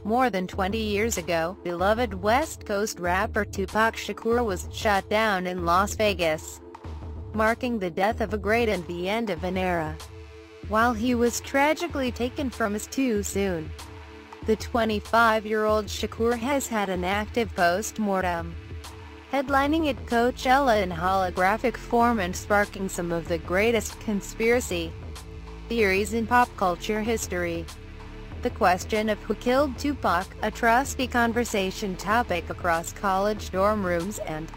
More than 20 years ago, beloved West Coast rapper Tupac Shakur was shot down in Las Vegas, marking the death of a great and the end of an era. While he was tragically taken from us too soon, the 25-year-old Shakur has had an active post-mortem, headlining at Coachella in holographic form and sparking some of the greatest conspiracy theories in pop culture history. The question of who killed Tupac, a trusty conversation topic across college dorm rooms and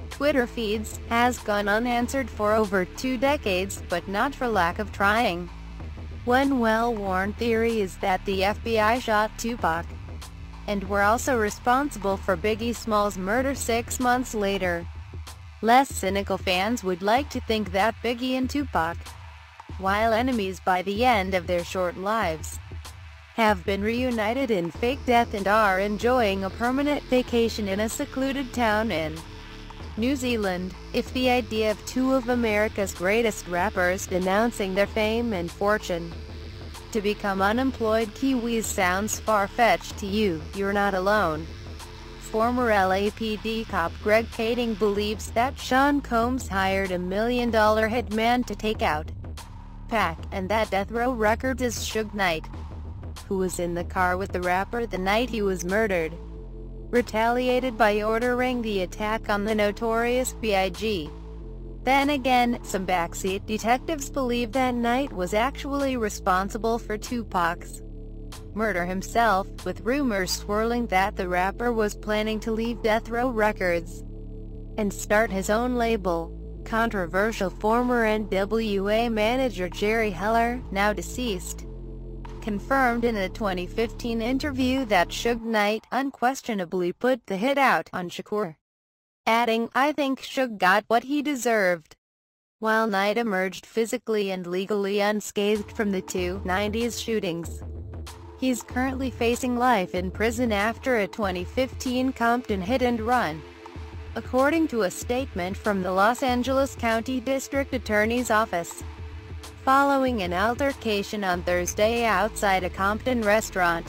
Twitter feeds, has gone unanswered for over 2 decades, but not for lack of trying. One well-worn theory is that the FBI shot Tupac, and were also responsible for Biggie Smalls' murder 6 months later. Less cynical fans would like to think that Biggie and Tupac, while enemies by the end of their short lives, have been reunited in fake death and are enjoying a permanent vacation in a secluded town in New Zealand. If the idea of two of America's greatest rappers denouncing their fame and fortune to become unemployed Kiwis sounds far-fetched to you, you're not alone. Former LAPD cop Greg Kading believes that Sean Combs hired $1 million hitman to take out Pac, and that Death Row Records' Suge Knight, who was in the car with the rapper the night he was murdered, retaliated by ordering the attack on the Notorious B.I.G. Then again, some backseat detectives believe that Knight was actually responsible for Tupac's murder himself, with rumors swirling that the rapper was planning to leave Death Row Records and start his own label. Controversial former NWA manager Jerry Heller, now deceased, confirmed in a 2015 interview that Suge Knight unquestionably put the hit out on Shakur, adding, "I think Suge got what he deserved." While Knight emerged physically and legally unscathed from the two '90s shootings, he's currently facing life in prison after a 2015 Compton hit-and-run, according to a statement from the Los Angeles County District Attorney's Office. Following an altercation on Thursday outside a Compton restaurant,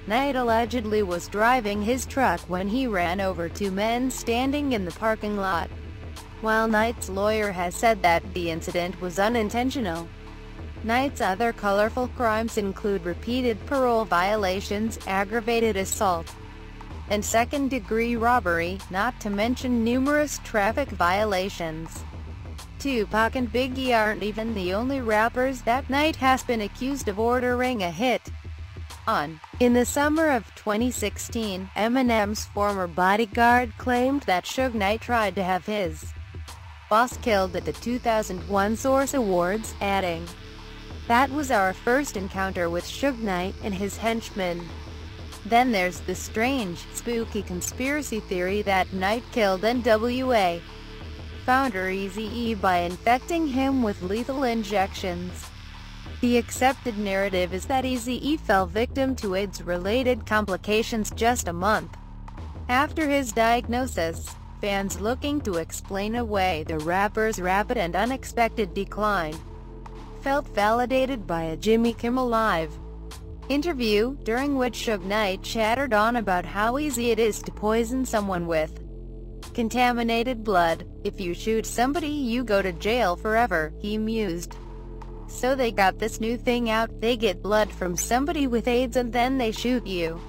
Knight allegedly was driving his truck when he ran over 2 men standing in the parking lot. While Knight's lawyer has said that the incident was unintentional, Knight's other colorful crimes include repeated parole violations, aggravated assault, and second-degree robbery, not to mention numerous traffic violations. Tupac and Biggie aren't even the only rappers that Knight has been accused of ordering a hit on. In the summer of 2016, Eminem's former bodyguard claimed that Suge Knight tried to have his boss killed at the 2001 Source Awards, adding, "That was our first encounter with Suge Knight and his henchmen." Then there's the strange, spooky conspiracy theory that Knight killed NWA founder Eazy-E by infecting him with lethal injections. The accepted narrative is that Eazy-E fell victim to AIDS-related complications just a month after his diagnosis. Fans looking to explain away the rapper's rapid and unexpected decline felt validated by a Jimmy Kimmel Live interview, during which Suge Knight chattered on about how easy it is to poison someone with contaminated blood. "If you shoot somebody you go to jail forever," he mused. "So they got this new thing out, they get blood from somebody with AIDS and then they shoot you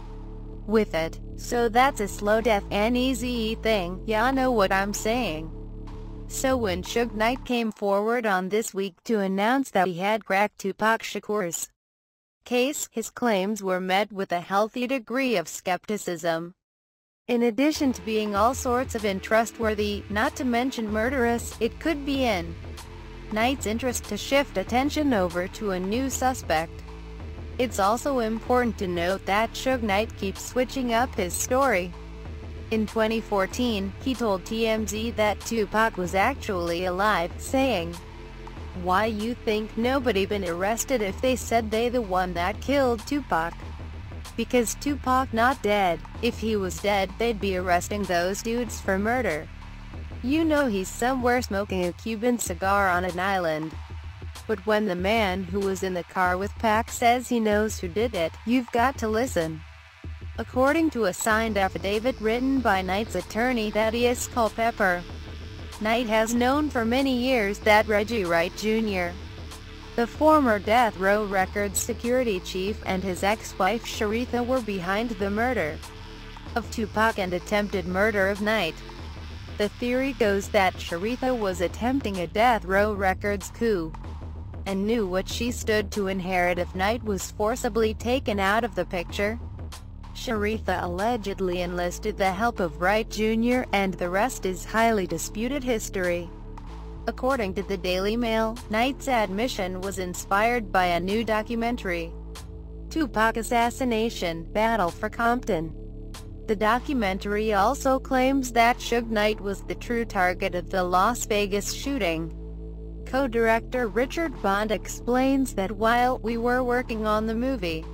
with it. So that's a slow death, an easy thing, ya know what I'm saying?" So when Suge Knight came forward on This Week to announce that he had cracked Tupac Shakur's case, his claims were met with a healthy degree of skepticism. In addition to being all sorts of untrustworthy, not to mention murderous, it could be in Knight's interest to shift attention over to a new suspect. It's also important to note that Suge Knight keeps switching up his story. In 2014, he told TMZ that Tupac was actually alive, saying, "Why you think nobody been arrested if they said they the one that killed Tupac? Because Tupac not dead. If he was dead, they'd be arresting those dudes for murder. You know he's somewhere smoking a Cuban cigar on an island. But when the man who was in the car with Pac says he knows who did it, you've got to listen." according to a signed affidavit written by Knight's attorney Thaddeus Culpepper. Knight has known for many years that Reggie Wright Jr., the former Death Row Records security chief, and his ex-wife Sharitha were behind the murder of Tupac and attempted murder of Knight. The theory goes that Sharitha was attempting a Death Row Records coup, and knew what she stood to inherit if Knight was forcibly taken out of the picture. Sharitha allegedly enlisted the help of Wright Jr., and the rest is highly disputed history. According to the Daily Mail, Knight's admission was inspired by a new documentary, Tupac Assassination: Battle for Compton. The documentary also claims that Suge Knight was the true target of the Las Vegas shooting. Co-director Richard Bond explains that while we were working on the movie,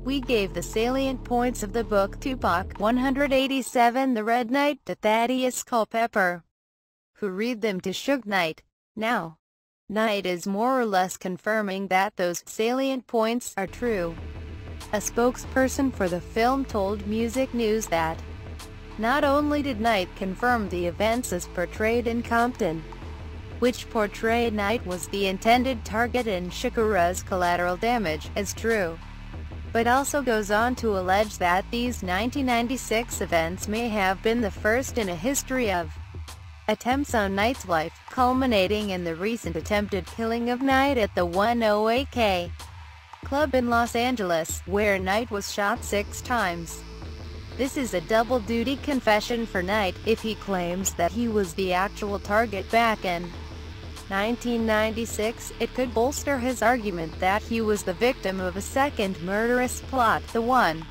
we gave the salient points of the book Tupac 187 The Red Knight to Thaddeus Culpepper, who read them to Suge Knight. Now, Knight is more or less confirming that those salient points are true. A spokesperson for the film told Music News that not only did Knight confirm the events as portrayed in Compton, which portrayed Knight was the intended target and Shakura's collateral damage, as true, but also goes on to allege that these 1996 events may have been the first in a history of attempts on Knight's life, culminating in the recent attempted killing of Knight at the 108K club in Los Angeles, where Knight was shot 6 times. This is a double-duty confession for Knight. If he claims that he was the actual target back in 1996, it could bolster his argument that he was the victim of a second murderous plot, the One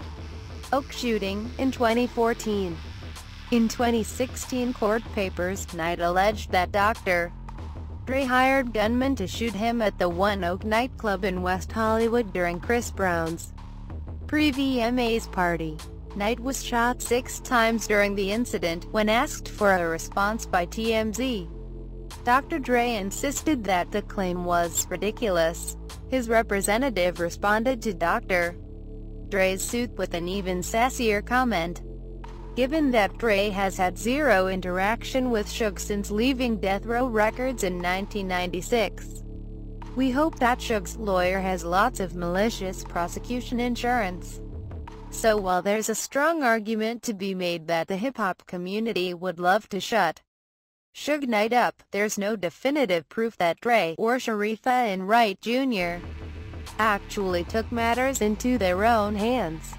Oak shooting, in 2014. In 2016 court papers, Knight alleged that Dr. Dre hired gunmen to shoot him at the One Oak nightclub in West Hollywood during Chris Brown's pre-VMAs party. Knight was shot 6 times during the incident. When asked for a response by TMZ, Dr. Dre insisted that the claim was ridiculous. His representative responded to Dr. Dre's suit with an even sassier comment. Given that Dre has had zero interaction with Suge since leaving Death Row Records in 1996, we hope that Suge's lawyer has lots of malicious prosecution insurance. So while there's a strong argument to be made that the hip-hop community would love to shut Suge Knight up, there's no definitive proof that Dre or Sharitha and Wright Jr. actually took matters into their own hands.